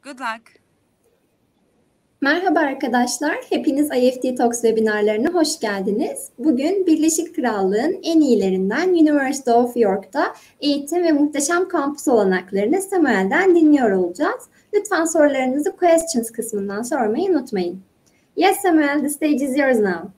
Good luck. Merhaba arkadaşlar, hepiniz IEFT Talks webinarlarına hoş geldiniz. Bugün Birleşik Krallık'ın en iyilerinden University of York'ta eğitim ve muhteşem kampüs olanaklarını Seminerlerden dinliyor olacağız. Lütfen sorularınızı questions kısmından sormayı unutmayın. Yes, Samuel, the stage is yours now.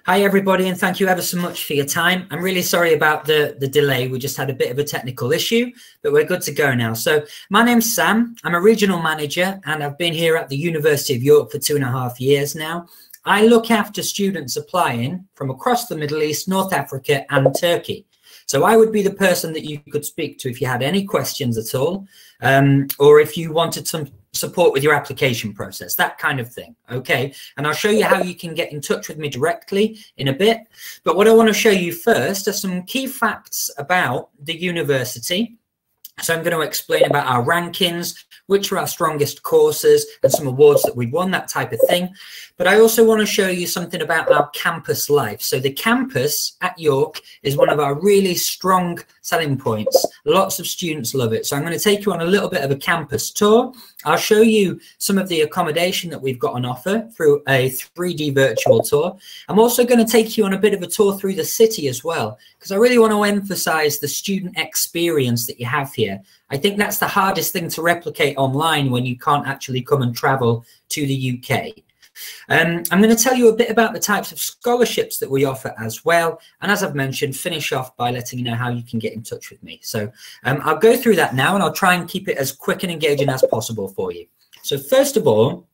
Hi everybody, and thank you ever so much for your time. I'm really sorry about the delay. We just had a bit of a technical issue, but we're good to go now. So my name's Sam. I'm a regional manager and I've been here at the University of York for 2.5 years now. I look after students applying from across the Middle East, North Africa and Turkey. So I would be the person that you could speak to if you had any questions at all, or if you wanted some support with your application process, that kind of thing. Okay, and I'll show you how you can get in touch with me directly in a bit. But what I want to show you first are some key facts about the university. So I'm going to explain about our rankings, which are our strongest courses and some awards that we've won, that type of thing. But I also want to show you something about our campus life. So the campus at York is one of our really strong selling points. Lots of students love it. So I'm going to take you on a little bit of a campus tour. I'll show you some of the accommodation that we've got on offer through a 3D virtual tour. I'm also going to take you on a bit of a tour through the city as well, because I really want to emphasize the student experience that you have here. I think that's the hardest thing to replicate online when you can't actually come and travel to the UK. I'm going to tell you a bit about the types of scholarships that we offer as well. And as I've mentioned, finish off by letting you know how you can get in touch with me. So I'll go through that now and I'll try and keep it as quick and engaging as possible for you. So first of all,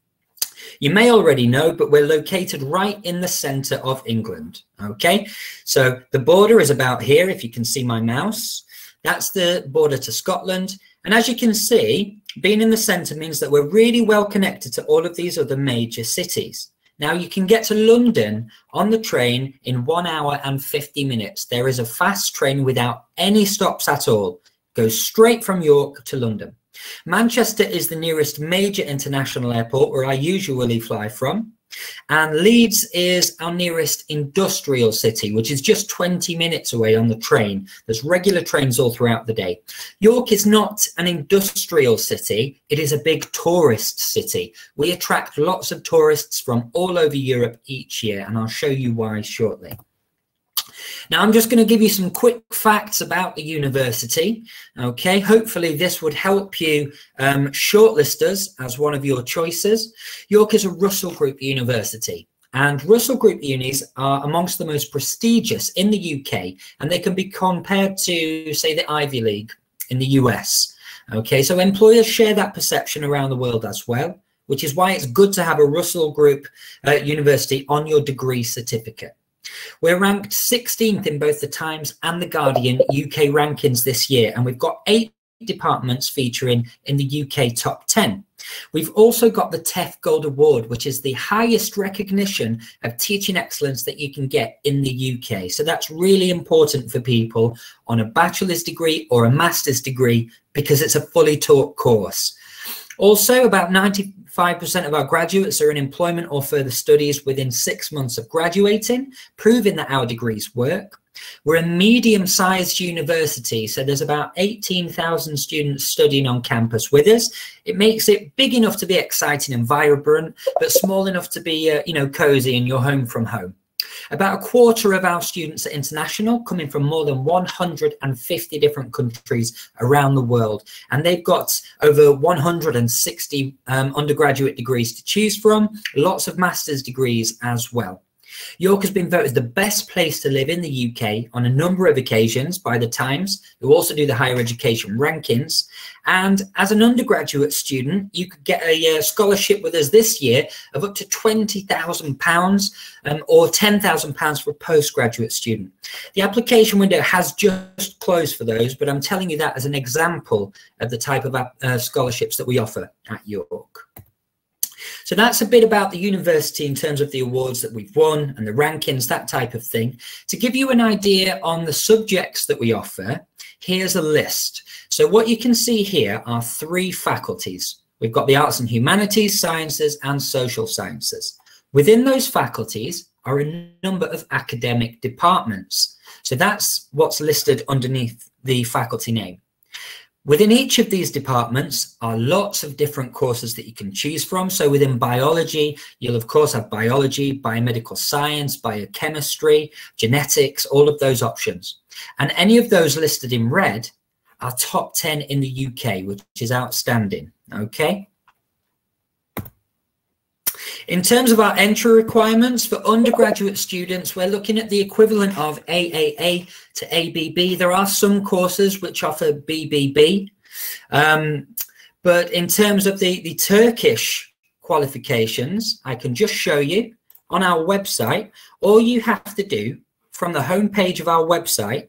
you may already know, but we're located right in the center of England. Okay, so the border is about here. If you can see my mouse, that's the border to Scotland. And as you can see, being in the centre means that we're really well connected to all of these other major cities. Now you can get to London on the train in 1 hour and 50 minutes. There is a fast train without any stops at all. Goes straight from York to London. Manchester is the nearest major international airport where I usually fly from. And Leeds is our nearest industrial city, which is just 20 minutes away on the train. There's regular trains all throughout the day. York is not an industrial city. It is a big tourist city. We attract lots of tourists from all over Europe each year, and I'll show you why shortly. Now, I'm just going to give you some quick facts about the university. Okay, hopefully this would help you shortlist us as one of your choices. York is a Russell Group university, and Russell Group unis are amongst the most prestigious in the UK, and they can be compared to, say, the Ivy League in the US. Okay, so employers share that perception around the world as well, which is why it's good to have a Russell Group university on your degree certificate. We're ranked 16th in both the Times and the Guardian UK rankings this year, and we've got 8 departments featuring in the UK top 10. We've also got the TEF Gold Award, which is the highest recognition of teaching excellence that you can get in the UK. So that's really important for people on a bachelor's degree or a master's degree because it's a fully taught course. Also, about 95% of our graduates are in employment or further studies within 6 months of graduating, proving that our degrees work. We're a medium-sized university, so there's about 18,000 students studying on campus with us. It makes it big enough to be exciting and vibrant, but small enough to be, cozy and you're home from home. About a quarter of our students are international, coming from more than 150 different countries around the world. And they've got over 160 undergraduate degrees to choose from, lots of master's degrees as well. York has been voted the best place to live in the UK on a number of occasions by the Times, who also do the higher education rankings. And as an undergraduate student, you could get a scholarship with us this year of up to £20,000 or £10,000 for a postgraduate student. The application window has just closed for those, but I'm telling you that as an example of the type of scholarships that we offer at York. So that's a bit about the university in terms of the awards that we've won and the rankings, that type of thing. To give you an idea on the subjects that we offer, here's a list. So what you can see here are 3 faculties. We've got the arts and humanities, sciences, and social sciences. Within those faculties are a number of academic departments. So that's what's listed underneath the faculty name. Within each of these departments are lots of different courses that you can choose from. So within biology, you'll of course have biology, biomedical science, biochemistry, genetics, all of those options. And any of those listed in red are top 10 in the UK, which is outstanding, okay? In terms of our entry requirements for undergraduate students, we're looking at the equivalent of AAA to ABB. There are some courses which offer BBB, but in terms of the Turkish qualifications, I can just show you on our website. All you have to do from the homepage of our website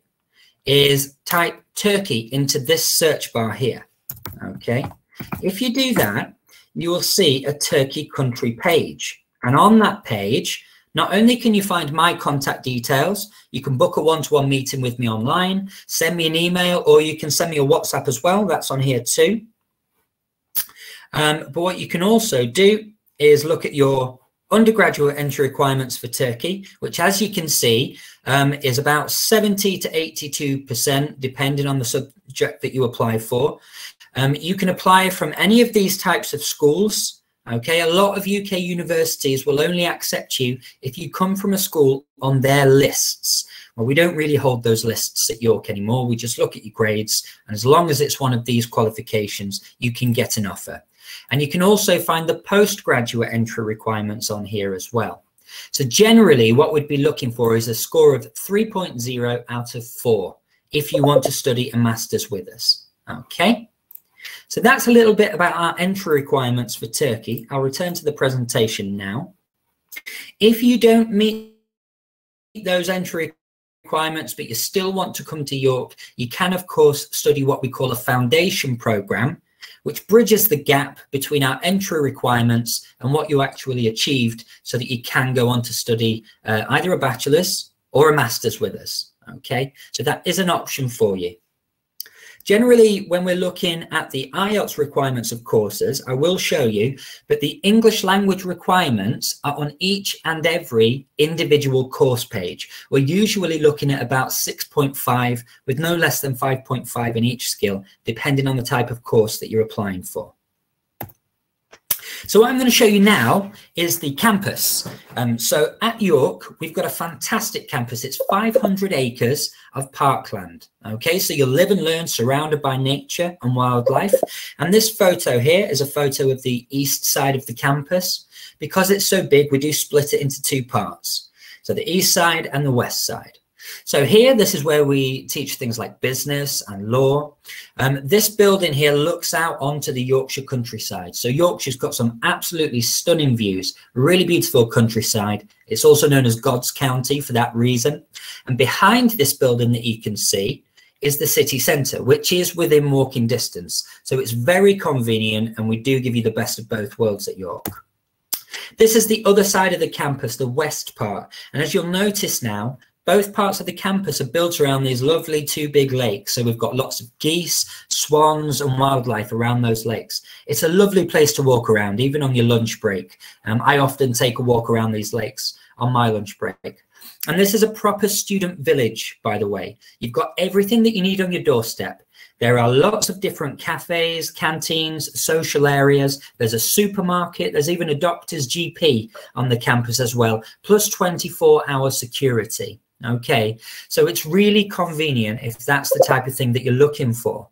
is type Turkey into this search bar here, okay? If you do that, you will see a Turkey country page. And on that page, not only can you find my contact details, you can book a one-to-one meeting with me online, send me an email, or you can send me a WhatsApp as well. That's on here too. But what you can also do is look at your undergraduate entry requirements for Turkey, which, as you can see, is about 70 to 82%, depending on the subject that you apply for. You can apply from any of these types of schools. Okay, a lot of UK universities will only accept you if you come from a school on their lists. Well, we don't really hold those lists at York anymore. We just look at your grades, and as long as it's one of these qualifications, you can get an offer. And you can also find the postgraduate entry requirements on here as well. So generally, what we'd be looking for is a score of 3.0 out of 4 if you want to study a master's with us. Okay. So that's a little bit about our entry requirements for Turkey. I'll return to the presentation now. If you don't meet those entry requirements, but you still want to come to York, you can, of course, study what we call a foundation program, which bridges the gap between our entry requirements and what you actually achieved so that you can go on to study either a bachelor's or a master's with us. Okay, so that is an option for you. Generally, when we're looking at the IELTS requirements of courses, I will show you, but the English language requirements are on each and every individual course page. We're usually looking at about 6.5 with no less than 5.5 in each skill, depending on the type of course that you're applying for. So what I'm going to show you now is the campus. So at York, we've got a fantastic campus. It's 500 acres of parkland. Okay, so you'll live and learn surrounded by nature and wildlife. And this photo here is a photo of the east side of the campus. Because it's so big, we do split it into 2 parts. So the east side and the west side. So here, this is where we teach things like business and law. This building here looks out onto the Yorkshire countryside. So Yorkshire's got some absolutely stunning views, really beautiful countryside. It's also known as God's County for that reason. And behind this building that you can see is the city centre, which is within walking distance. So it's very convenient, and we do give you the best of both worlds at York. This is the other side of the campus, the west part. And as you'll notice now, both parts of the campus are built around these lovely 2 big lakes. So we've got lots of geese, swans and wildlife around those lakes. It's a lovely place to walk around, even on your lunch break. I often take a walk around these lakes on my lunch break. And this is a proper student village, by the way. You've got everything that you need on your doorstep. There are lots of different cafes, canteens, social areas. There's a supermarket. There's even a doctor's GP on the campus as well, plus 24-hour security. Okay, so it's really convenient if that's the type of thing that you're looking for.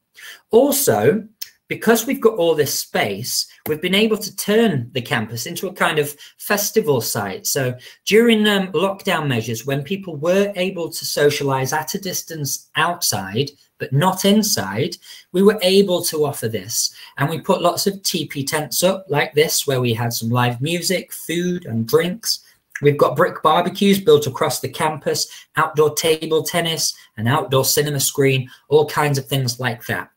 Also, because we've got all this space, we've been able to turn the campus into a kind of festival site. So during lockdown measures, when people were able to socialize at a distance outside, but not inside, we were able to offer this. And we put lots of teepee tents up like this, where we had some live music, food and drinks. We've got brick barbecues built across the campus, outdoor table tennis, an outdoor cinema screen, all kinds of things like that.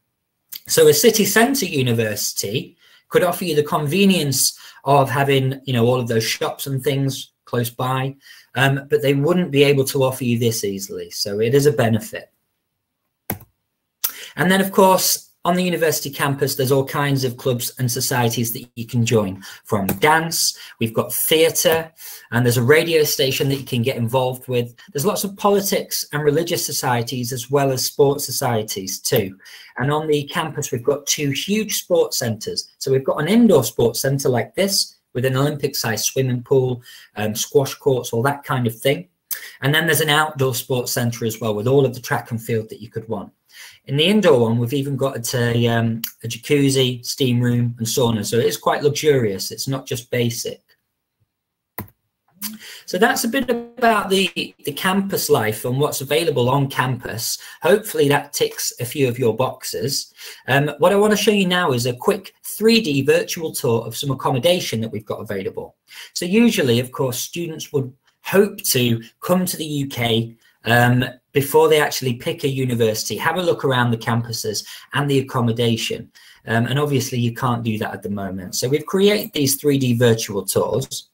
So a city centre university could offer you the convenience of having, you know, all of those shops and things close by, but they wouldn't be able to offer you this easily. So it is a benefit. And then, of course, on the university campus, there's all kinds of clubs and societies that you can join, from dance, we've got theatre, and there's a radio station that you can get involved with. There's lots of politics and religious societies as well as sports societies too. And on the campus, we've got 2 huge sports centres. So we've got an indoor sports centre like this with an Olympic-sized swimming pool, squash courts, all that kind of thing. And then there's an outdoor sports centre as well with all of the track and field that you could want. In the indoor one, we've even got a jacuzzi, steam room and sauna. So it is quite luxurious. It's not just basic. So that's a bit about the campus life and what's available on campus. Hopefully that ticks a few of your boxes. What I want to show you now is a quick 3D virtual tour of some accommodation that we've got available. So usually, of course, students would hope to come to the UK before they actually pick a university, have a look around the campuses and the accommodation. And obviously you can't do that at the moment. So we've created these 3D virtual tours.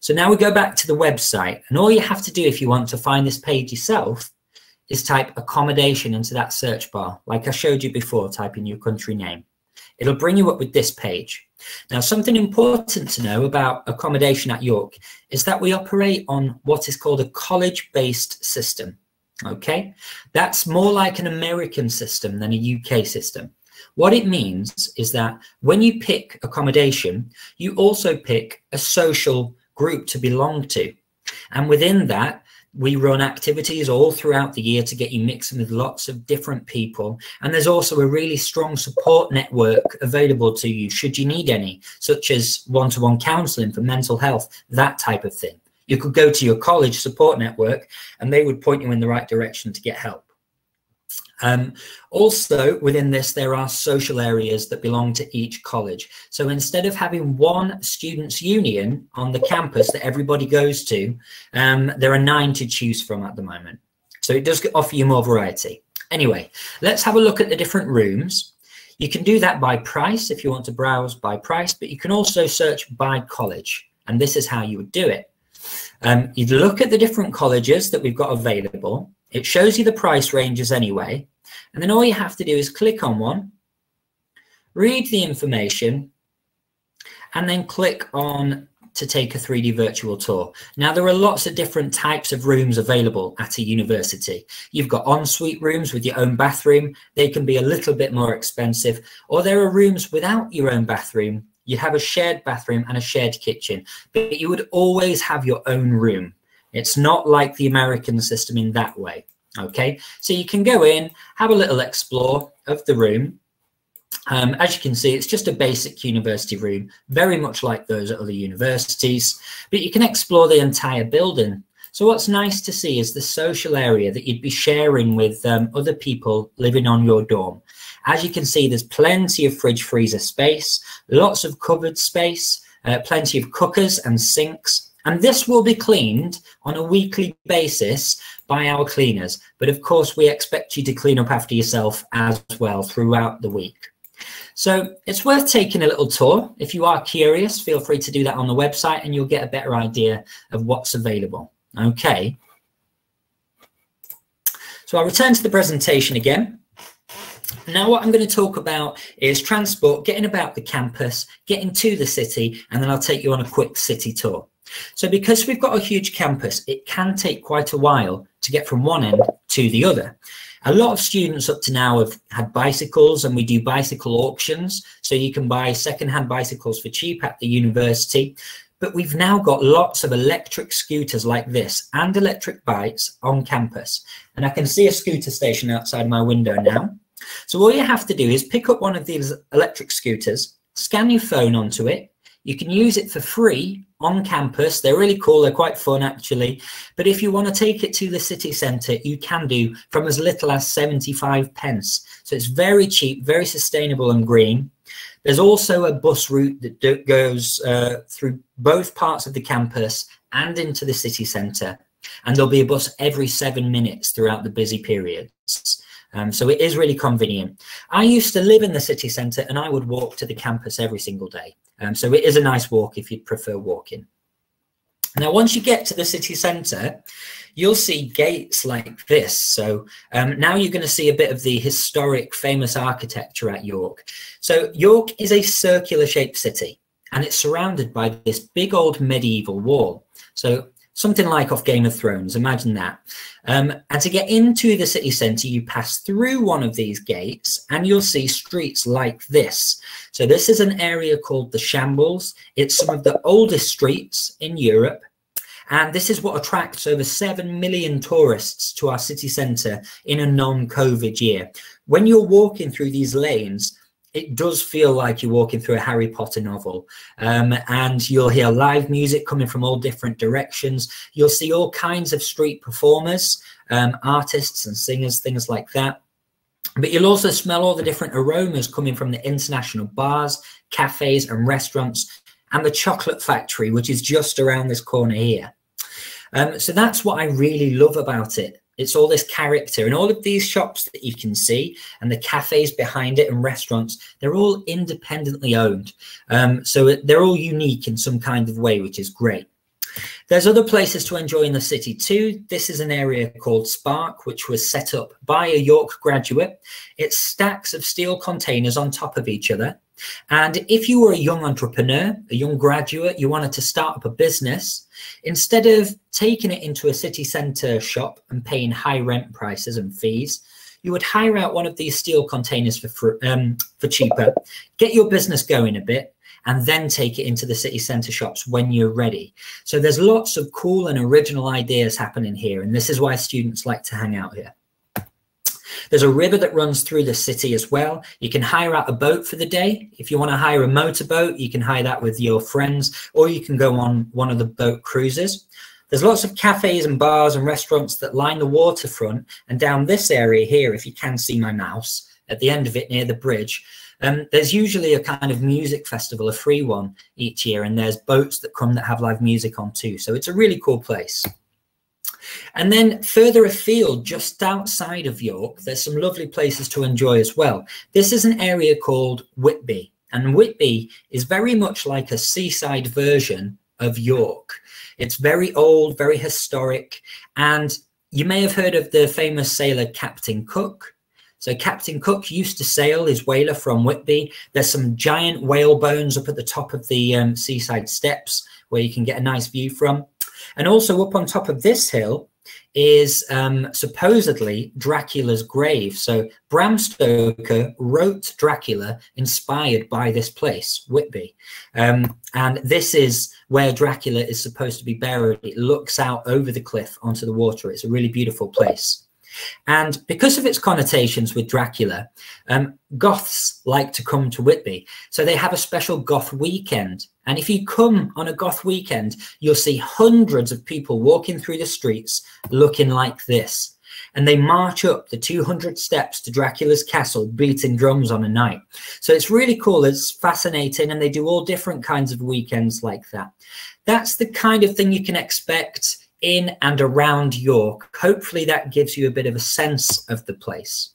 So now we go back to the website, and all you have to do if you want to find this page yourself is type accommodation into that search bar. Like I showed you before, type in your country name. It'll bring you up with this page. Now, something important to know about accommodation at York is that we operate on what is called a college-based system. Okay, that's more like an American system than a UK system. What it means is that when you pick accommodation, you also pick a social group to belong to. And within that, we run activities all throughout the year to get you mixing with lots of different people. And there's also a really strong support network available to you should you need any, such as one-to-one counselling for mental health, that type of thing. You could go to your college support network and they would point you in the right direction to get help. Also within this, there are social areas that belong to each college. So instead of having one students' union on the campus that everybody goes to, there are 9 to choose from at the moment. So it does offer you more variety. Anyway, let's have a look at the different rooms. You can do that by price if you want to browse by price, but you can also search by college. And this is how you would do it. You'd look at the different colleges that we've got available. It shows you the price ranges anyway. And then all you have to do is click on one, read the information, and then click on to take a 3D virtual tour. Now, there are lots of different types of rooms available at a university. You've got ensuite rooms with your own bathroom. They can be a little bit more expensive. Or there are rooms without your own bathroom. You have a shared bathroom and a shared kitchen, but you would always have your own room. It's not like the American system in that way. Okay, so you can go in, have a little explore of the room. As you can see, it's just a basic university room, very much like those at other universities, but you can explore the entire building. So what's nice to see is the social area that you'd be sharing with other people living on your dorm. As you can see, there's plenty of fridge freezer space, lots of cupboard space, plenty of cookers and sinks. And this will be cleaned on a weekly basis by our cleaners. But of course, we expect you to clean up after yourself as well throughout the week. So it's worth taking a little tour. If you are curious, feel free to do that on the website and you'll get a better idea of what's available. Okay. So I'll return to the presentation again. Now what I'm going to talk about is transport, getting about the campus, getting to the city, and then I'll take you on a quick city tour. So because we've got a huge campus, it can take quite a while to get from one end to the other. A lot of students up to now have had bicycles, and we do bicycle auctions. So you can buy secondhand bicycles for cheap at the university. But we've now got lots of electric scooters like this and electric bikes on campus. And I can see a scooter station outside my window now. So all you have to do is pick up one of these electric scooters, scan your phone onto it. You can use it for free on campus. They're really cool. They're quite fun, actually. But if you want to take it to the city centre, you can do from as little as 75 pence. So it's very cheap, very sustainable and green. There's also a bus route that goes through both parts of the campus and into the city centre. And there'll be a bus every 7 minutes throughout the busy periods. So it is really convenient. I used to live in the city centre and I would walk to the campus every single day. So it is a nice walk if you'd prefer walking. Now, once you get to the city centre, you'll see gates like this. So now you're going to see a bit of the historic, famous architecture at York. So York is a circular shaped city, and it's surrounded by this big old medieval wall. So something like off Game of Thrones, imagine that. And to get into the city centre, you pass through one of these gates and you'll see streets like this. So this is an area called the Shambles. It's some of the oldest streets in Europe. And this is what attracts over 7 million tourists to our city centre in a non-COVID year. When you're walking through these lanes, it does feel like you're walking through a Harry Potter novel, and you'll hear live music coming from all different directions. You'll see all kinds of street performers, artists and singers, things like that. But you'll also smell all the different aromas coming from the international bars, cafes and restaurants, and the chocolate factory, which is just around this corner here. So that's what I really love about it. It's all this character, and all of these shops that you can see and the cafes behind it and restaurants, they're all independently owned. So they're all unique in some kind of way, which is great. There's other places to enjoy in the city too. This is an area called Spark, which was set up by a York graduate. It's stacks of steel containers on top of each other. And if you were a young entrepreneur, a young graduate, you wanted to start up a business, instead of taking it into a city centre shop and paying high rent prices and fees, you would hire out one of these steel containers for cheaper, get your business going a bit, and then take it into the city centre shops when you're ready. So there's lots of cool and original ideas happening here, and this is why students like to hang out here. There's a river that runs through the city as well. You can hire out a boat for the day. If you want to hire a motorboat, you can hire that with your friends, or you can go on one of the boat cruises. There's lots of cafes and bars and restaurants that line the waterfront. And down this area here, if you can see my mouse, at the end of it near the bridge, there's usually a kind of music festival, a free one each year. And there's boats that come that have live music on too. So it's a really cool place. And then further afield, just outside of York, there's some lovely places to enjoy as well. This is an area called Whitby, and Whitby is very much like a seaside version of York. It's very old, very historic, and you may have heard of the famous sailor Captain Cook. So Captain Cook used to sail his whaler from Whitby. There's some giant whale bones up at the top of the seaside steps where you can get a nice view from. And also up on top of this hill is supposedly Dracula's grave. So Bram Stoker wrote Dracula inspired by this place, Whitby. And this is where Dracula is supposed to be buried. It looks out over the cliff onto the water. It's a really beautiful place. And because of its connotations with Dracula, Goths like to come to Whitby. So they have a special Goth weekend. And if you come on a Goth weekend, you'll see hundreds of people walking through the streets looking like this. And they march up the 200 steps to Dracula's castle, beating drums on a night. So it's really cool. It's fascinating. And they do all different kinds of weekends like that. That's the kind of thing you can expect in and around York. Hopefully that gives you a bit of a sense of the place.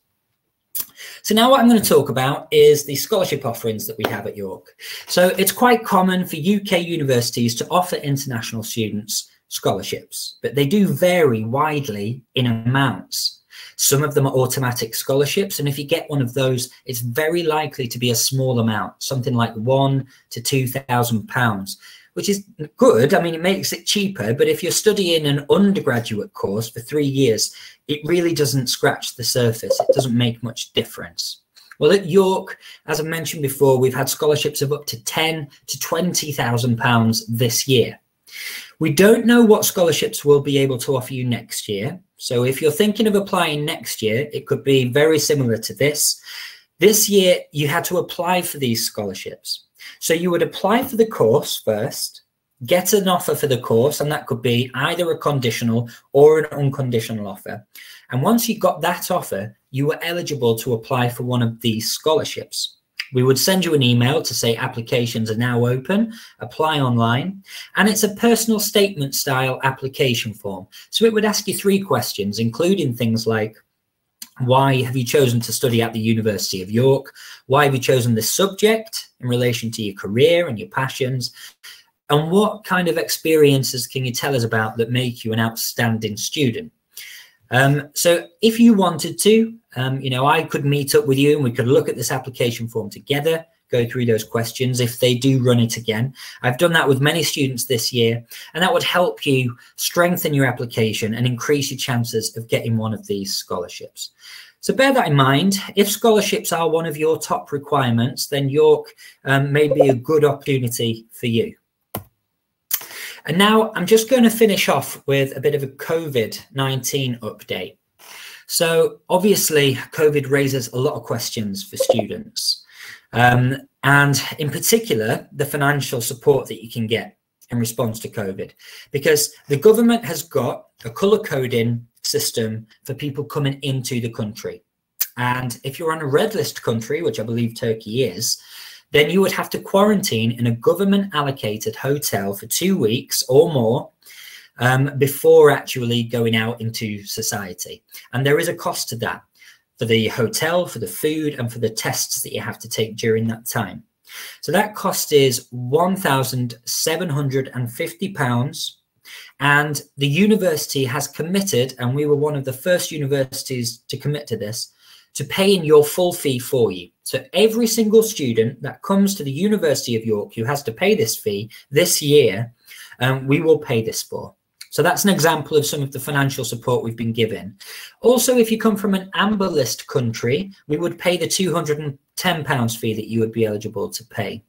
So now what I'm going to talk about is the scholarship offerings that we have at York. So it's quite common for UK universities to offer international students scholarships, but they do vary widely in amounts. Some of them are automatic scholarships, and if you get one of those, it's very likely to be a small amount, something like £1,000 to £2,000. Which is good. I mean, it makes it cheaper, but if you're studying an undergraduate course for 3 years, it really doesn't scratch the surface. It doesn't make much difference. Well, at York, as I mentioned before, we've had scholarships of up to £10,000 to £20,000 this year. We don't know what scholarships we'll be able to offer you next year. So if you're thinking of applying next year, it could be very similar to this. This year, you had to apply for these scholarships. So you would apply for the course first, get an offer for the course, and that could be either a conditional or an unconditional offer. And once you got that offer, you were eligible to apply for one of these scholarships. We would send you an email to say applications are now open, apply online, and it's a personal statement style application form. So it would ask you 3 questions, including things like, why have you chosen to study at the University of York? Why have you chosen this subject in relation to your career and your passions? And what kind of experiences can you tell us about that make you an outstanding student? So if you wanted to, you know, I could meet up with you and we could look at this application form together, go through those questions if they do run it again. I've done that with many students this year, and that would help you strengthen your application and increase your chances of getting one of these scholarships. So bear that in mind. If scholarships are one of your top requirements, then York may be a good opportunity for you. And now I'm just going to finish off with a bit of a COVID-19 update. So obviously COVID raises a lot of questions for students, and in particular the financial support that you can get in response to COVID, because the government has got a colour coding system for people coming into the country. And if you're on a red list country, which I believe Turkey is, then you would have to quarantine in a government allocated hotel for 2 weeks or more before actually going out into society. And there is a cost to that, for the hotel, for the food, and for the tests that you have to take during that time. So that cost is £1,750. And the university has committed, and we were one of the first universities to commit to this, to paying your full fee for you. So every single student that comes to the University of York who has to pay this fee this year, we will pay this for. So that's an example of some of the financial support we've been given. Also, if you come from an amber list country, we would pay the £210 fee that you would be eligible to pay.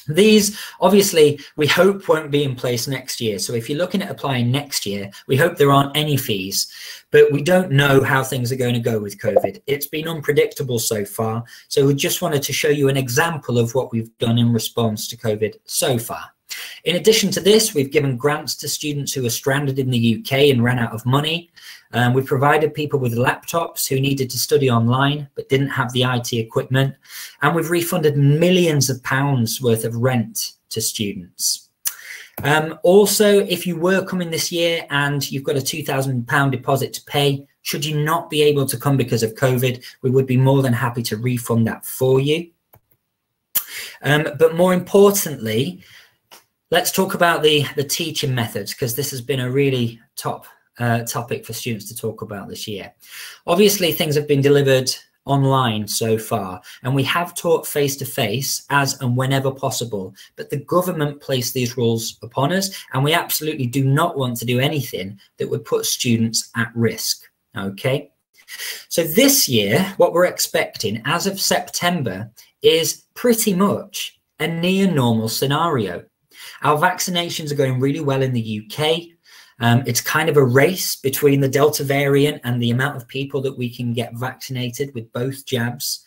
These, obviously, we hope won't be in place next year. So if you're looking at applying next year, we hope there aren't any fees, but we don't know how things are going to go with COVID. It's been unpredictable so far. So we just wanted to show you an example of what we've done in response to COVID so far. In addition to this, we've given grants to students who are stranded in the UK and ran out of money. We've provided people with laptops who needed to study online but didn't have the IT equipment. And we've refunded millions of pounds worth of rent to students. Also, if you were coming this year and you've got a £2,000 deposit to pay, should you not be able to come because of COVID, we would be more than happy to refund that for you. But more importantly, let's talk about the teaching methods, because this has been a really top topic for students to talk about this year. Obviously, things have been delivered online so far, and we have taught face-to-face as and whenever possible, but the government placed these rules upon us, and we absolutely do not want to do anything that would put students at risk, okay? So this year, what we're expecting as of September is pretty much a near normal scenario. Our vaccinations are going really well in the UK. It's kind of a race between the Delta variant and the amount of people that we can get vaccinated with both jabs.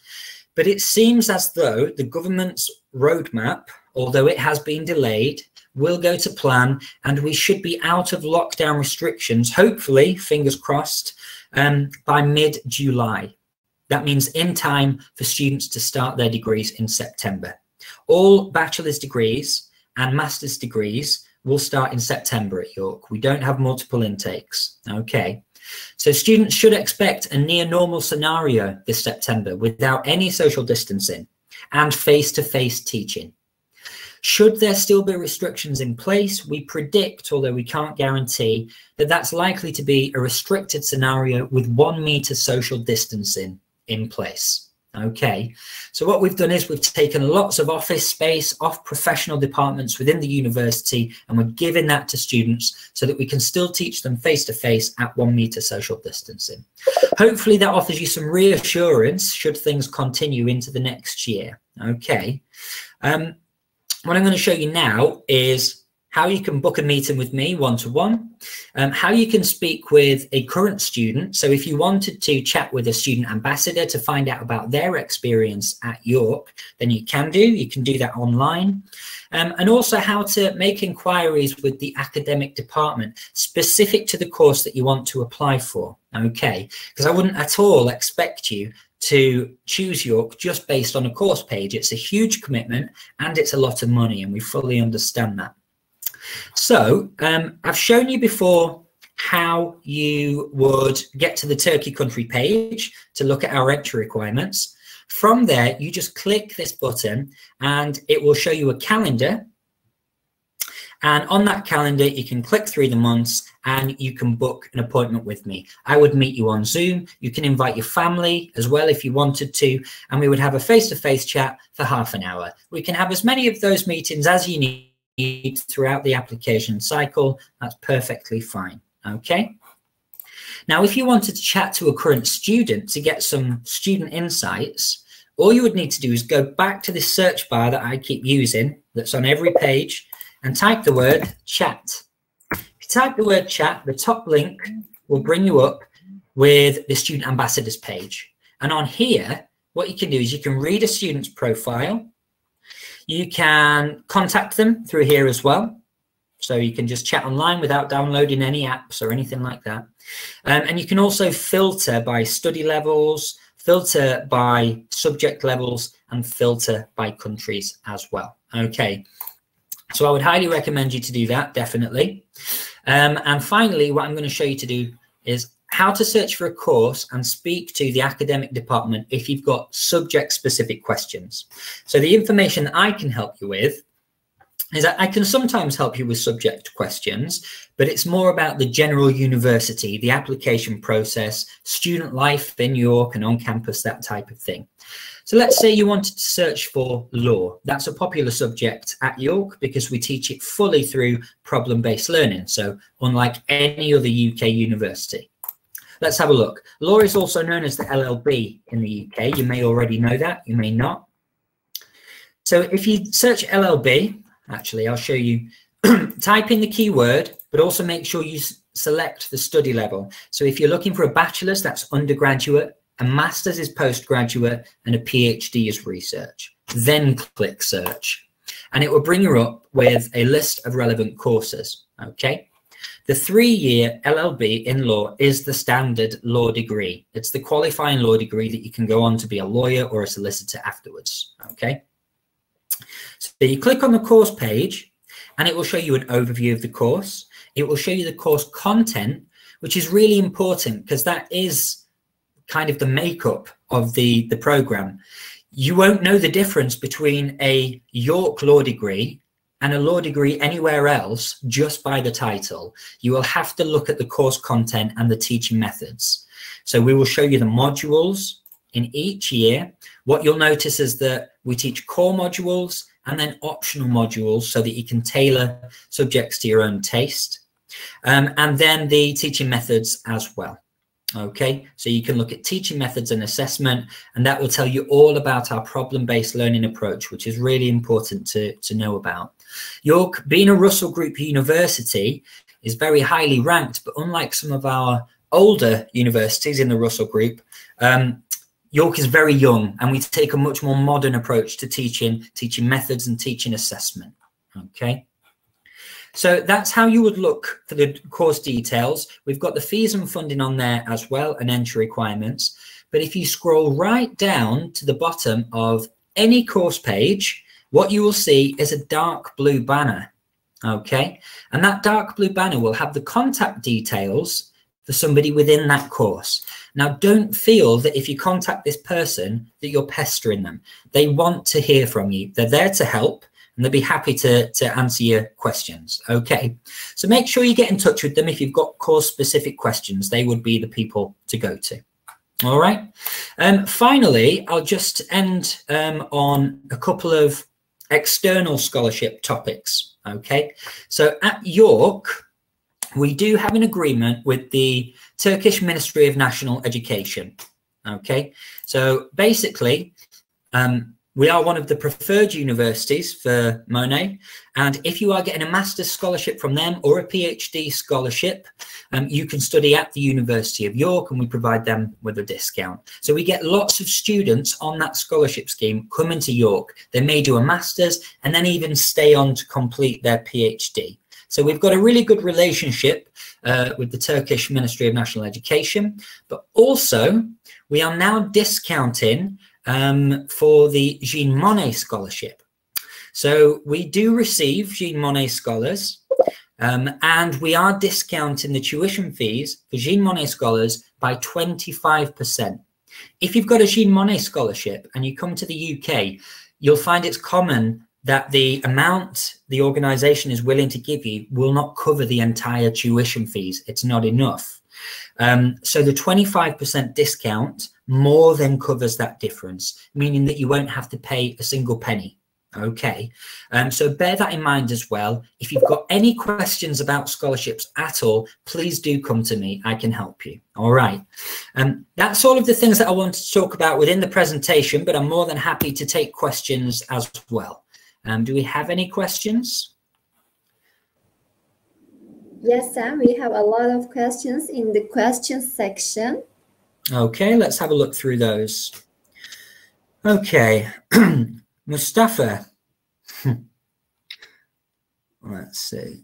But it seems as though the government's roadmap, although it has been delayed, will go to plan, and we should be out of lockdown restrictions, hopefully, fingers crossed, by mid-July. That means in time for students to start their degrees in September. All bachelor's degrees and master's degrees will start in September at York. We don't have multiple intakes, okay? So students should expect a near normal scenario this September without any social distancing and face-to-face teaching. Should there still be restrictions in place, we predict, although we can't guarantee, that that's likely to be a restricted scenario with 1 meter social distancing in place. Okay, so what we've done is we've taken lots of office space off professional departments within the university, and we're giving that to students so that we can still teach them face-to-face at 1 meter social distancing. Hopefully that offers you some reassurance should things continue into the next year. Okay, what I'm going to show you now is how you can book a meeting with me one-to-one, how you can speak with a current student. So if you wanted to chat with a student ambassador to find out about their experience at York, then you can do that online. And also how to make inquiries with the academic department specific to the course that you want to apply for, okay? Because I wouldn't at all expect you to choose York just based on a course page. It's a huge commitment and it's a lot of money, and we fully understand that. So I've shown you before how you would get to the Turkey country page to look at our entry requirements. From there, you just click this button and it will show you a calendar. And on that calendar, you can click through the months and you can book an appointment with me. I would meet you on Zoom. You can invite your family as well if you wanted to, and we would have a face-to-face chat for half an hour. We can have as many of those meetings as you need throughout the application cycle. That's perfectly fine, okay? Now, if you wanted to chat to a current student to get some student insights, all you would need to do is go back to this search bar that I keep using, that's on every page, and type the word chat. If you type the word chat, the top link will bring you up with the student ambassadors page. And on here, what you can do is you can read a student's profile. You can contact them through here as well. So you can just chat online without downloading any apps or anything like that. And you can also filter by study levels, filter by subject levels, and filter by countries as well. Okay. So I would highly recommend you to do that, definitely. And finally, what I'm going to show you to do is how to search for a course and speak to the academic department if you've got subject-specific questions. So the information that I can help you with is that I can sometimes help you with subject questions, but it's more about the general university, the application process, student life in York and on campus, that type of thing. So let's say you wanted to search for law. That's a popular subject at York because we teach it fully through problem-based learning. So unlike any other UK university. Let's have a look. Law is also known as the LLB in the UK. You may already know that, you may not. So if you search LLB, actually, I'll show you, type in the keyword, but also make sure you select the study level. So if you're looking for a bachelor's, that's undergraduate, a master's is postgraduate, and a PhD is research. Then click search, and it will bring you up with a list of relevant courses, okay? The 3-year LLB in law is the standard law degree. It's the qualifying law degree that you can go on to be a lawyer or a solicitor afterwards, okay? So you click on the course page and it will show you an overview of the course. It will show you the course content, which is really important because that is kind of the makeup of the program. You won't know the difference between a York law degree and a law degree anywhere else just by the title. You will have to look at the course content and the teaching methods. So we will show you the modules in each year. What you'll notice is that we teach core modules and then optional modules so that you can tailor subjects to your own taste. And then the teaching methods as well. Okay, so you can look at teaching methods and assessment, and that will tell you all about our problem-based learning approach, which is really important to know about. York, being a Russell Group university, is very highly ranked, but unlike some of our older universities in the Russell Group, York is very young, and we take a much more modern approach to teaching methods and teaching assessment. Okay. So that's how you would look for the course details. We've got the fees and funding on there as well, and entry requirements. But if you scroll right down to the bottom of any course page, what you will see is a dark blue banner. Okay. And that dark blue banner will have the contact details for somebody within that course. Now, don't feel that if you contact this person that you're pestering them. They want to hear from you. They're there to help, and they'll be happy to answer your questions. Okay, so make sure you get in touch with them if you've got course-specific questions. They would be the people to go to. All right. Finally, I'll just end on a couple of external scholarship topics. Okay, so at York, we do have an agreement with the Turkish Ministry of National Education. Okay, so basically, we are one of the preferred universities for Monet, and if you are getting a master's scholarship from them or a PhD scholarship, you can study at the University of York, and we provide them with a discount. So we get lots of students on that scholarship scheme coming to York. They may do a master's and then even stay on to complete their PhD. So we've got a really good relationship with the Turkish Ministry of National Education, but also we are now discounting for the Jean Monnet Scholarship. So we do receive Jean Monnet scholars, and we are discounting the tuition fees for Jean Monnet scholars by 25%. If you've got a Jean Monnet scholarship and you come to the UK, you'll find it's common that the amount the organisation is willing to give you will not cover the entire tuition fees. It's not enough. So the 25% discount more than covers that difference, meaning that you won't have to pay a single penny. Okay, so bear that in mind as well. If you've got any questions about scholarships at all, please do come to me. I can help you. All right. That's all of the things that I wanted to talk about within the presentation, but I'm more than happy to take questions as well. Do we have any questions? Yes, Sam, we have a lot of questions in the questions section. Okay, let's have a look through those. Okay, Mustafa. Let's see.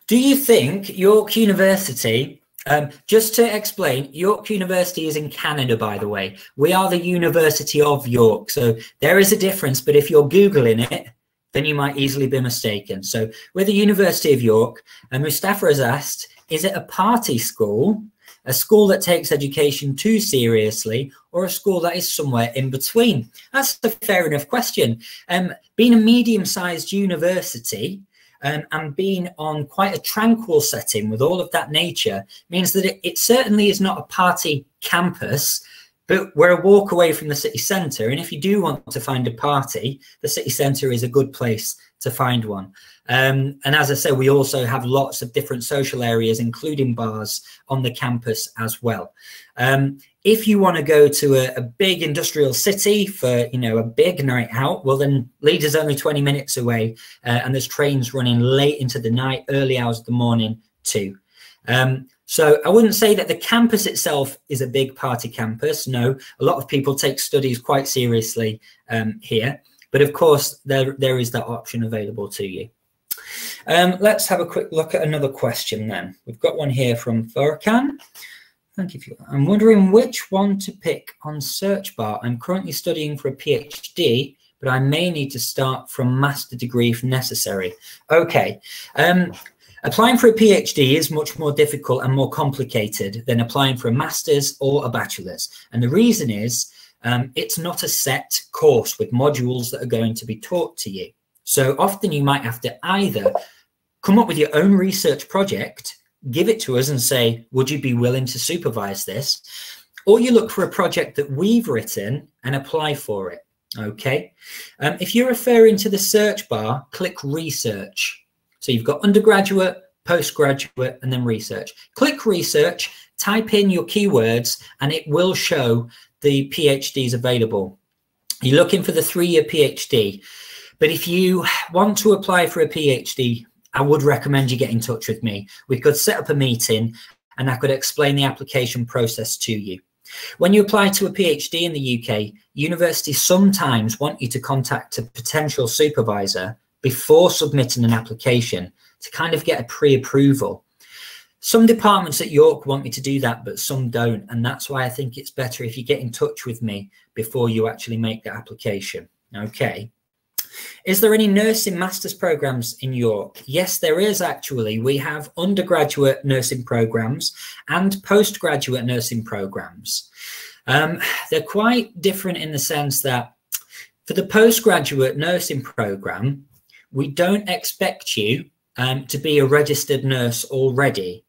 Do you think York University, just to explain, York University is in Canada, by the way. We are the University of York, so there is a difference, but if you're Googling it, then you might easily be mistaken. So we're the University of York, and Mustafa has asked, is it a party school, a school that takes education too seriously, or a school that is somewhere in between? That's a fair enough question. Being a medium-sized university and being on quite a tranquil setting with all of that nature means that it certainly is not a party campus, but we're a walk away from the city centre. And if you do want to find a party, the city centre is a good place to find one. And as I say, we also have lots of different social areas, including bars on the campus as well. If you want to go to a big industrial city for, you know, a big night out, well, then Leeds is only 20 minutes away, and there's trains running late into the night, early hours of the morning too. So I wouldn't say that the campus itself is a big party campus. No, a lot of people take studies quite seriously here. But of course, there is that option available to you. Let's have a quick look at another question then. We've got one here from Furkan. Thank you. I'm wondering which one to pick on search bar. I'm currently studying for a PhD, but I may need to start from master degree if necessary. Okay. Applying for a PhD is much more difficult and more complicated than applying for a master's or a bachelor's. And the reason is it's not a set course with modules that are going to be taught to you. So often you might have to either come up with your own research project, give it to us and say, would you be willing to supervise this? Or you look for a project that we've written and apply for it. Okay. If you're referring to the search bar, click research. So you've got undergraduate, postgraduate, and then research. Click research, type in your keywords, and it will show the PhDs available. You're looking for the 3-year PhD. But if you want to apply for a PhD, I would recommend you get in touch with me. We could set up a meeting and I could explain the application process to you. When you apply to a PhD in the UK, universities sometimes want you to contact a potential supervisor before submitting an application to kind of get a pre-approval. Some departments at York want me to do that, but some don't. And that's why I think it's better if you get in touch with me before you actually make the application. Okay. Is there any nursing master's programs in York? Yes, there is actually. We have undergraduate nursing programs and postgraduate nursing programs. They're quite different in the sense that for the postgraduate nursing program, we don't expect you to be a registered nurse already,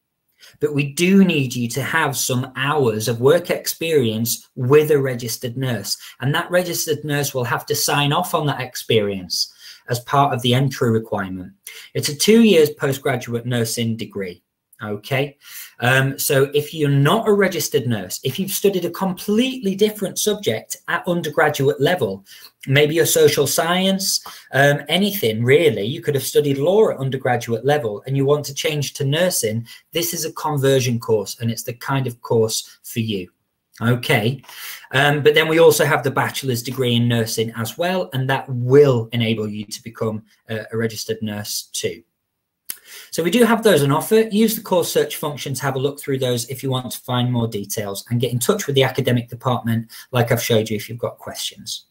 but we do need you to have some hours of work experience with a registered nurse. And that registered nurse will have to sign off on that experience as part of the entry requirement. It's a 2 years postgraduate nursing degree. Okay. So if you're not a registered nurse, if you've studied a completely different subject at undergraduate level, maybe a social science, anything really, you could have studied law at undergraduate level and you want to change to nursing, this is a conversion course and it's the kind of course for you. Okay. But then we also have the bachelor's degree in nursing as well, and that will enable you to become a registered nurse too. So we do have those on offer. Use the course search function to have a look through those if you want to find more details, and get in touch with the academic department like I've showed you if you've got questions.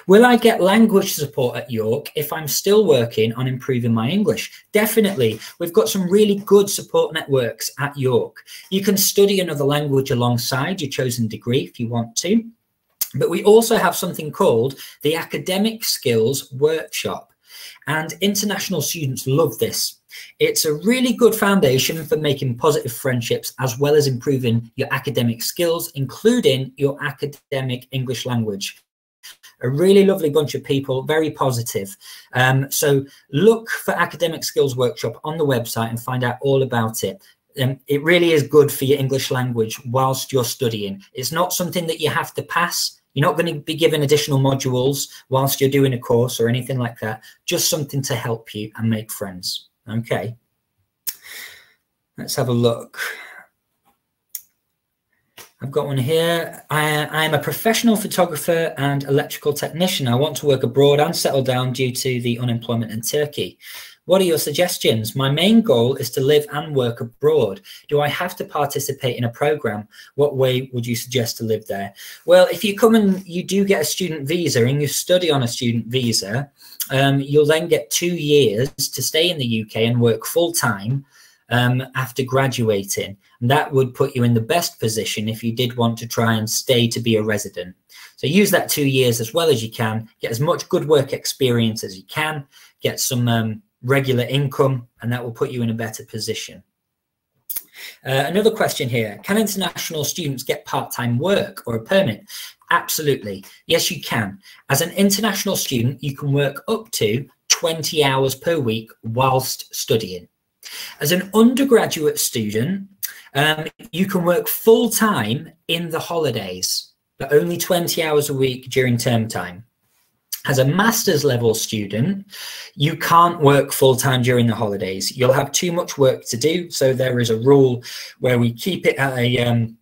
Will I get language support at York if I'm still working on improving my English? Definitely. We've got some really good support networks at York. You can study another language alongside your chosen degree if you want to. But we also have something called the Academic Skills Workshop, and international students love this. It's a really good foundation for making positive friendships as well as improving your academic skills, including your academic English language. A really lovely bunch of people, very positive. So look for Academic Skills Workshop on the website and find out all about it. It really is good for your English language whilst you're studying. It's not something that you have to pass. You're not going to be given additional modules whilst you're doing a course or anything like that. Just something to help you and make friends. Okay. Let's have a look. I've got one here. I am a professional photographer and electrical technician. I want to work abroad and settle down due to the unemployment in Turkey. What are your suggestions? My main goal is to live and work abroad. Do I have to participate in a program? What way would you suggest to live there? Well, if you come and you do get a student visa and you study on a student visa, you'll then get 2 years to stay in the UK and work full time after graduating. And that would put you in the best position if you did want to try and stay to be a resident. So use that 2 years as well as you can, get as much good work experience as you can, get some regular income, and that will put you in a better position. Another question here, can international students get part-time work or a permit? Absolutely. Yes, you can. As an international student, you can work up to 20 hours per week whilst studying. As an undergraduate student, you can work full-time in the holidays, but only 20 hours a week during term time. As a master's level student, you can't work full-time during the holidays. You'll have too much work to do. So there is a rule where we keep it at a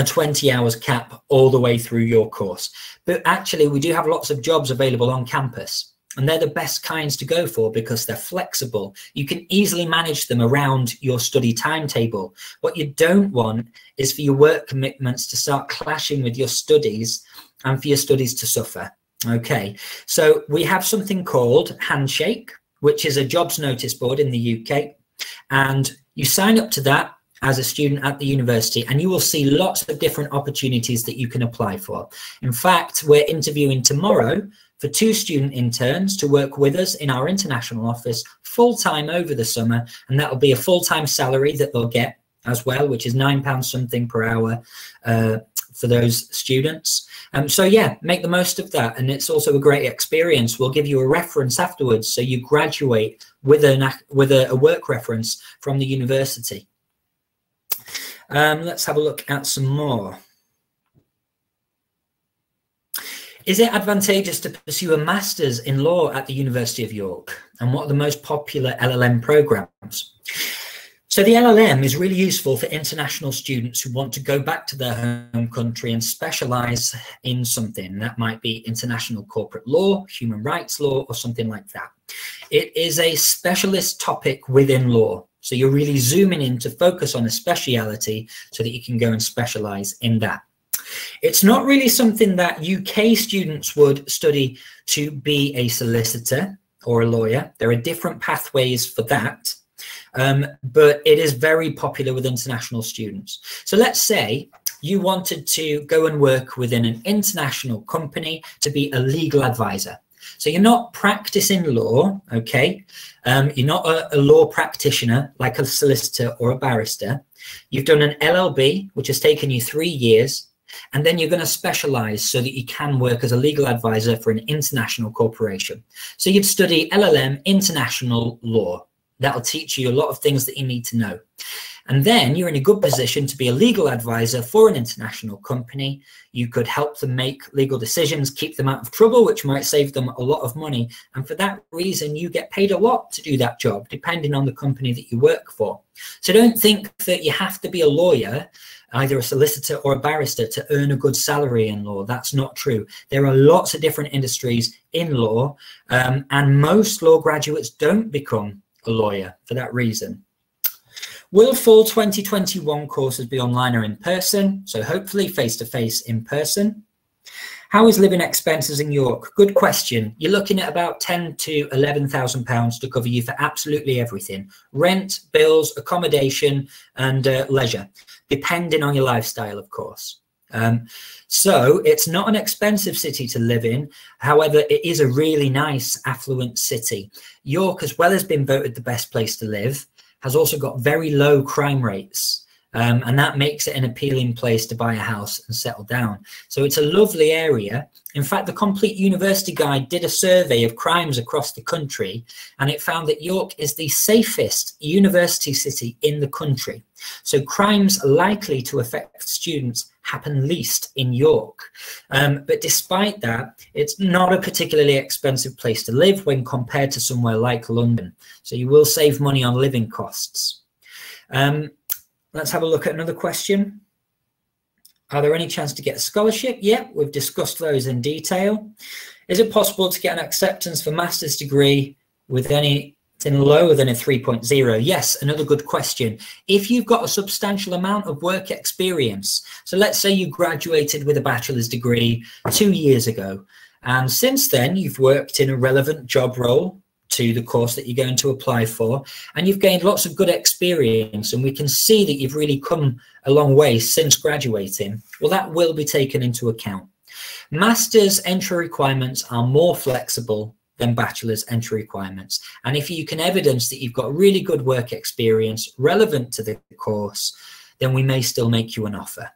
20 hours cap all the way through your course. But actually, we do have lots of jobs available on campus. And they're the best kinds to go for because they're flexible. You can easily manage them around your study timetable. What you don't want is for your work commitments to start clashing with your studies and for your studies to suffer. Okay, so we have something called Handshake, which is a jobs notice board in the UK. And you sign up to that as a student at the university, and you will see lots of different opportunities that you can apply for. In fact, we're interviewing tomorrow for 2 student interns to work with us in our international office full-time over the summer, and that will be a full-time salary that they'll get as well, which is £9 something per hour for those students. So yeah, make the most of that, and it's also a great experience. We'll give you a reference afterwards, so you graduate with a work reference from the university. Let's have a look at some more. Is it advantageous to pursue a master's in law at the University of York? And what are the most popular LLM programs? So the LLM is really useful for international students who want to go back to their home country and specialize in something. That might be international corporate law, human rights law, or something like that. It is a specialist topic within law. So you're really zooming in to focus on a speciality so that you can go and specialize in that. It's not really something that UK students would study to be a solicitor or a lawyer. There are different pathways for that. But it is very popular with international students. So let's say you wanted to go and work within an international company to be a legal advisor. So you're not practicing law, okay? You're not a law practitioner like a solicitor or a barrister. You've done an LLB, which has taken you 3 years, and then you're going to specialize so that you can work as a legal advisor for an international corporation. So you'd study LLM international law. That'll teach you a lot of things that you need to know. And then you're in a good position to be a legal advisor for an international company. You could help them make legal decisions, keep them out of trouble, which might save them a lot of money. And for that reason, you get paid a lot to do that job, depending on the company that you work for. So don't think that you have to be a lawyer, either a solicitor or a barrister, to earn a good salary in law. That's not true. There are lots of different industries in law, and most law graduates don't become a lawyer for that reason. Will fall 2021 courses be online or in person? So hopefully face-to-face in person. How is living expenses in York? Good question. You're looking at about £10,000 to £11,000 to cover you for absolutely everything. Rent, bills, accommodation, and leisure, depending on your lifestyle, of course. So it's not an expensive city to live in. However, it is a really nice, affluent city. York, as well as being voted the best place to live, has also got very low crime rates. And that makes it an appealing place to buy a house and settle down. So it's a lovely area. In fact, the Complete University Guide did a survey of crimes across the country, and it found that York is the safest university city in the country. So crimes likely to affect students happen least in York. But despite that, it's not a particularly expensive place to live when compared to somewhere like London. So you will save money on living costs. Let's have a look at another question. Are there any chance to get a scholarship? Yeah, we've discussed those in detail. Is it possible to get an acceptance for master's degree with anything lower than a 3.0? Yes, another good question. If you've got a substantial amount of work experience, so let's say you graduated with a bachelor's degree 2 years ago, and since then you've worked in a relevant job role to the course that you're going to apply for, and you've gained lots of good experience, and we can see that you've really come a long way since graduating, well, that will be taken into account. Master's entry requirements are more flexible than bachelor's entry requirements, and if you can evidence that you've got really good work experience relevant to the course, then we may still make you an offer.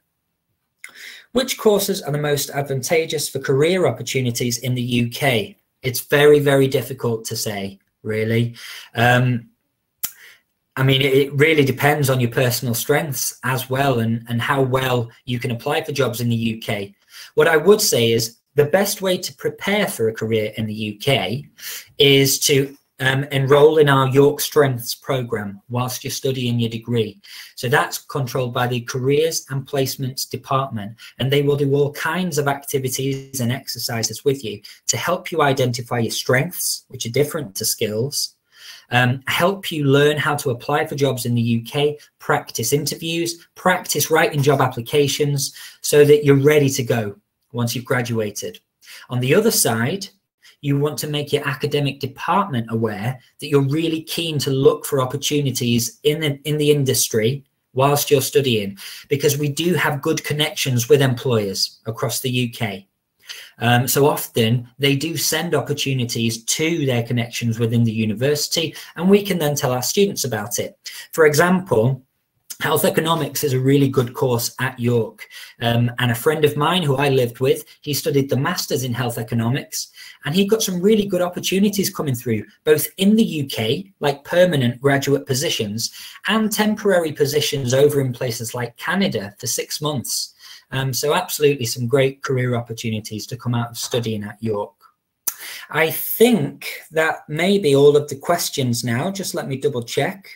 Which courses are the most advantageous for career opportunities in the UK? It's very, very difficult to say, really. I mean, it really depends on your personal strengths as well, and how well you can apply for jobs in the UK. What I would say is the best way to prepare for a career in the UK is to enroll in our York Strengths programme whilst you're studying your degree. So that's controlled by the Careers and Placements Department, and they will do all kinds of activities and exercises with you to help you identify your strengths, which are different to skills, help you learn how to apply for jobs in the UK, practice interviews, practice writing job applications so that you're ready to go once you've graduated. On the other side, you want to make your academic department aware that you're really keen to look for opportunities in the industry whilst you're studying, because we do have good connections with employers across the UK. So often they do send opportunities to their connections within the university, and we can then tell our students about it. For example, Health economics is a really good course at York, and a friend of mine who I lived with, he studied the Masters in Health Economics, and he got some really good opportunities coming through, both in the UK, like permanent graduate positions, and temporary positions over in places like Canada for 6 months. So absolutely some great career opportunities to come out of studying at York. I think that may be all of the questions now. Just let me double check.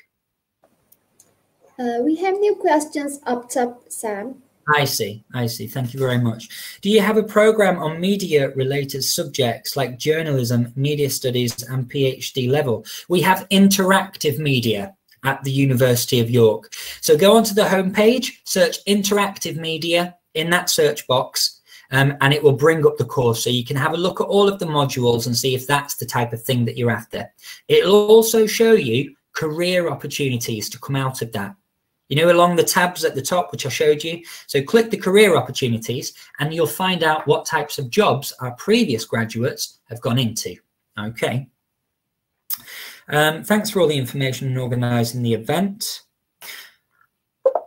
We have new questions up top, Sam. I see. Thank you very much. Do you have a program on media-related subjects like journalism, media studies, and PhD level? We have interactive media at the University of York. So go onto the homepage, search interactive media in that search box, and it will bring up the course. So you can have a look at all of the modules and see if that's the type of thing that you're after. It'll also show you career opportunities to come out of that. You know, along the tabs at the top, which I showed you. So click the career opportunities and you'll find out what types of jobs our previous graduates have gone into. Okay. Thanks for all the information and organising the event.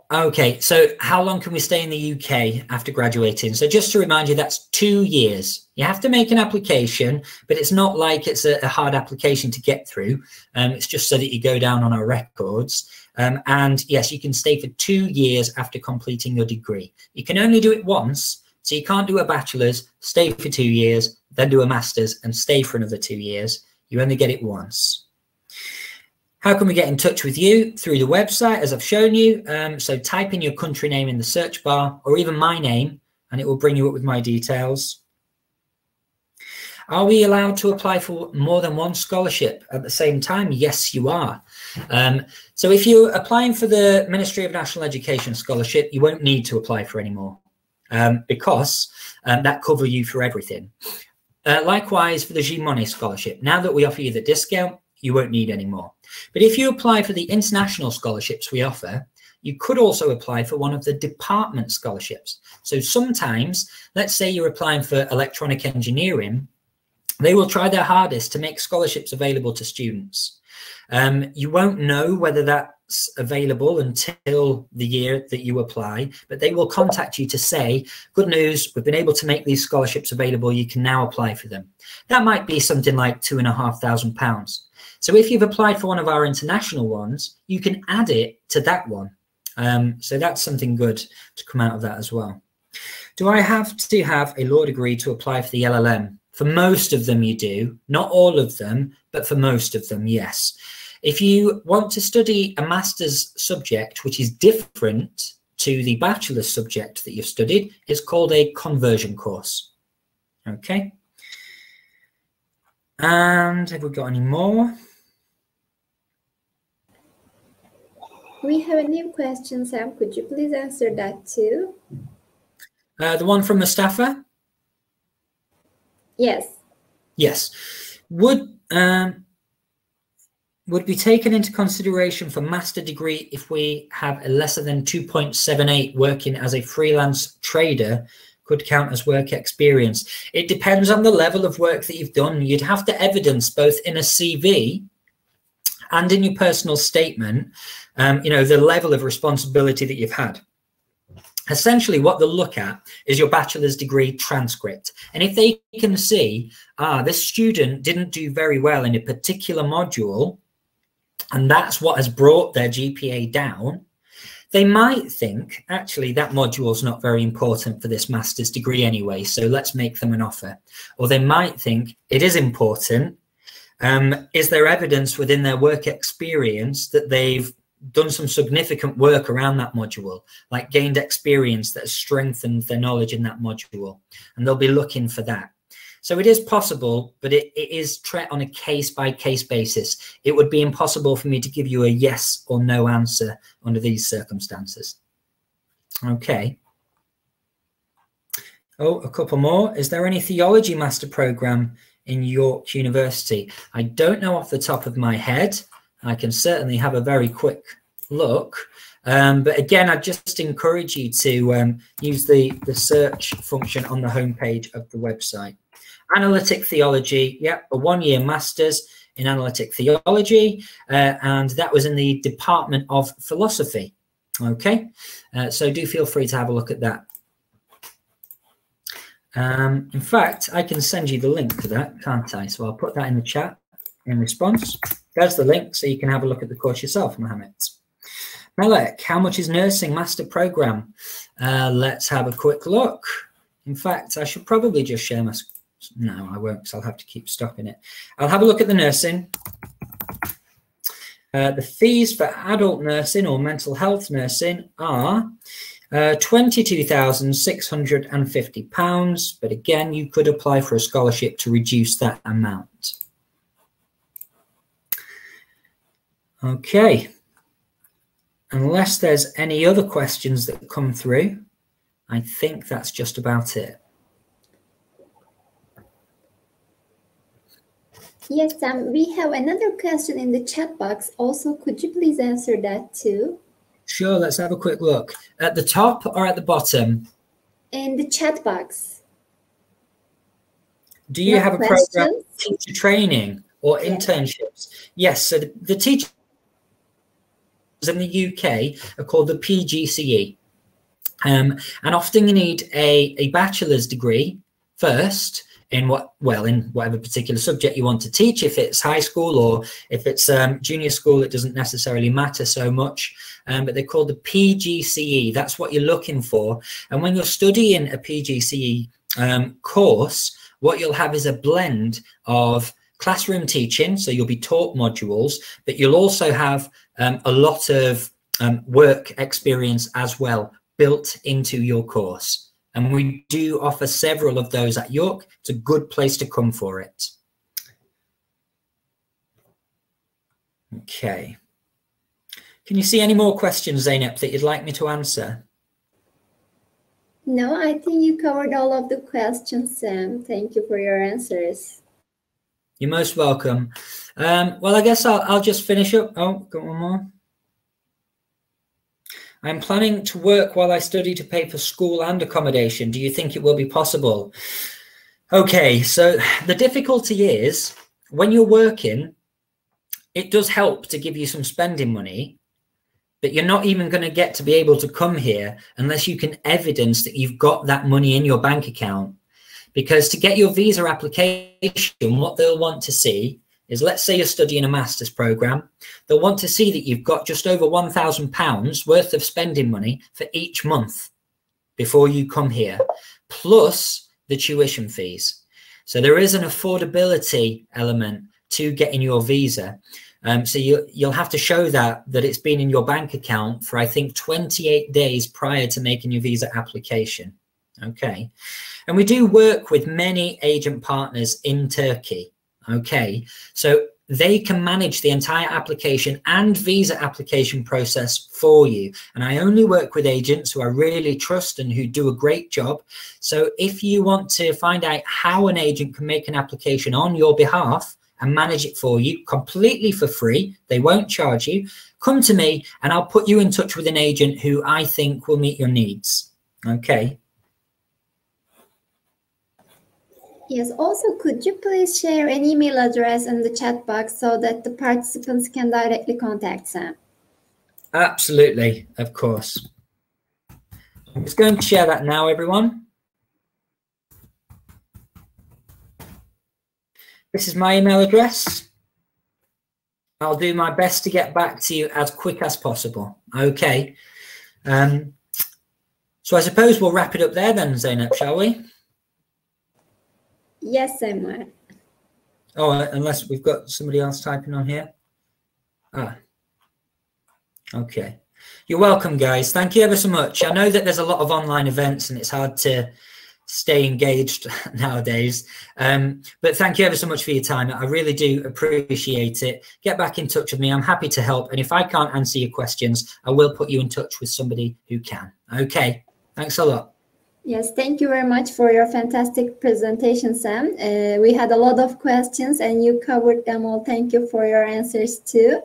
Okay, so how long can we stay in the UK after graduating? So just to remind you, that's 2 years. You have to make an application, but it's not like it's a hard application to get through. It's just so that you go down on our records. And yes, you can stay for 2 years after completing your degree. You can only do it once, so you can't do a bachelor's, stay for 2 years, then do a master's and stay for another 2 years. You only get it once. How can we get in touch with you? Through the website, as I've shown you. So type in your country name in the search bar, or even my name, and it will bring you up with my details. Are we allowed to apply for more than one scholarship at the same time? Yes, you are. So if you're applying for the Ministry of National Education scholarship, you won't need to apply for any more, because that covers you for everything. Likewise for the Zamanı scholarship, now that we offer you the discount, you won't need any more. But if you apply for the international scholarships we offer, you could also apply for one of the department scholarships. So sometimes, let's say you're applying for electronic engineering, they will try their hardest to make scholarships available to students. You won't know whether that's available until the year that you apply, but they will contact you to say, good news, we've been able to make these scholarships available, you can now apply for them. That might be something like £2,500. So if you've applied for one of our international ones, you can add it to that one. So that's something good to come out of that as well. Do I have to have a law degree to apply for the LLM? For most of them you do, not all of them, but for most of them, yes. If you want to study a master's subject, which is different to the bachelor's subject that you've studied, it's called a conversion course. Okay. And have we got any more? We have a new question, Sam. Could you please answer that too? The one from Mustafa? Yes. Yes. Would be taken into consideration for master degree if we have a lesser than 2.78 working as a freelance trader could count as work experience. It depends on the level of work that you've done. You'd have to evidence both in a CV and in your personal statement, you know, the level of responsibility that you've had. Essentially, what they'll look at is your bachelor's degree transcript. And if they can see, this student didn't do very well in a particular module, and that's what has brought their GPA down, they might think, actually, that module is not very important for this master's degree anyway, so let's make them an offer. Or they might think it is important. Is there evidence within their work experience that they've done some significant work around that module, like gained experience that has strengthened their knowledge in that module? And they'll be looking for that. So it is possible, but it is on a case-by-case basis. It would be impossible for me to give you a yes or no answer under these circumstances. Okay. Oh, a couple more. Is there any theology master program in York University? I don't know off the top of my head. I can certainly have a very quick look. But again, I just encourage you to use the search function on the homepage of the website. Analytic theology, yeah, a one-year master's in analytic theology, and that was in the Department of Philosophy. Okay, so do feel free to have a look at that. In fact, I can send you the link to that, can't I? So I'll put that in the chat in response. There's the link, so you can have a look at the course yourself, Mohammed. Melek, how much is nursing master program? Let's have a quick look. In fact, I should probably just share my... No, I won't, because I'll have to keep stopping it. I'll have a look at the nursing. The fees for adult nursing or mental health nursing are £22,650. But again, you could apply for a scholarship to reduce that amount. Okay. Unless there's any other questions that come through, I think that's just about it. Yes, Sam, we have another question in the chat box. Also, could you please answer that too? Sure, let's have a quick look. At the top or at the bottom? In the chat box. Do you have a program of teacher training or internships? Yes, so the teachers in the UK are called the PGCE. And often you need a bachelor's degree first, in whatever particular subject you want to teach. If it's high school or if it's junior school, it doesn't necessarily matter so much. But they're called the PGCE. That's what you're looking for. And when you're studying a PGCE course, what you'll have is a blend of classroom teaching, so you'll be taught modules, but you'll also have a lot of work experience as well built into your course. And we do offer several of those at York. It's a good place to come for it. Okay. Can you see any more questions, Zainab, that you'd like me to answer? No, I think you covered all of the questions, Sam. Thank you for your answers. You're most welcome. Well, I guess I'll just finish up. Oh, got one more. I'm planning to work while I study to pay for school and accommodation. Do you think it will be possible? Okay, so the difficulty is when you're working, it does help to give you some spending money, but you're not even going to get to be able to come here unless you can evidence that you've got that money in your bank account. Because to get your visa application, what they'll want to see is, let's say you're studying a master's program, they'll want to see that you've got just over £1,000 worth of spending money for each month before you come here, plus the tuition fees. So there is an affordability element to getting your visa. So you'll have to show that it's been in your bank account for, I think, 28 days prior to making your visa application. Okay. And we do work with many agent partners in Turkey. Okay. So they can manage the entire application and visa application process for you. And I only work with agents who I really trust and who do a great job. So if you want to find out how an agent can make an application on your behalf and manage it for you completely for free, they won't charge you, come to me and I'll put you in touch with an agent who I think will meet your needs. Okay. Yes, also, could you please share an email address in the chat box so that the participants can directly contact Sam? Absolutely, of course. I'm just going to share that now, everyone. This is my email address. I'll do my best to get back to you as quick as possible. Okay. So I suppose we'll wrap it up there then, Zainab, shall we? Yes, Samuel. Oh, unless we've got somebody else typing on here. Ah, okay. You're welcome, guys. Thank you ever so much. I know that there's a lot of online events and it's hard to stay engaged nowadays. But thank you ever so much for your time. I really do appreciate it. Get back in touch with me. I'm happy to help. And if I can't answer your questions, I will put you in touch with somebody who can. Okay. Thanks a lot. Yes, thank you very much for your fantastic presentation, Sam. We had a lot of questions and you covered them all. Thank you for your answers too.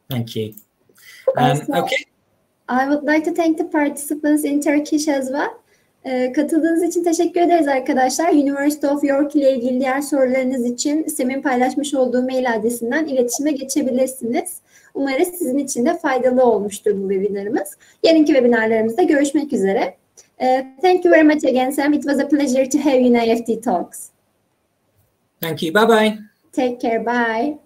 Thank you. Okay. I would like to thank the participants in Turkish as well. Katıldığınız için teşekkür ederiz arkadaşlar. University of York ile ilgili diğer sorularınız için Sam'in paylaşmış olduğu mail adresinden iletişime geçebilirsiniz. Umarız sizin için de faydalı olmuştur bu webinarımız. Yarınki webinarlarımızda görüşmek üzere. Thank you very much again, Sam. It was a pleasure to have you in IEFT Talks. Thank you. Bye-bye. Take care. Bye.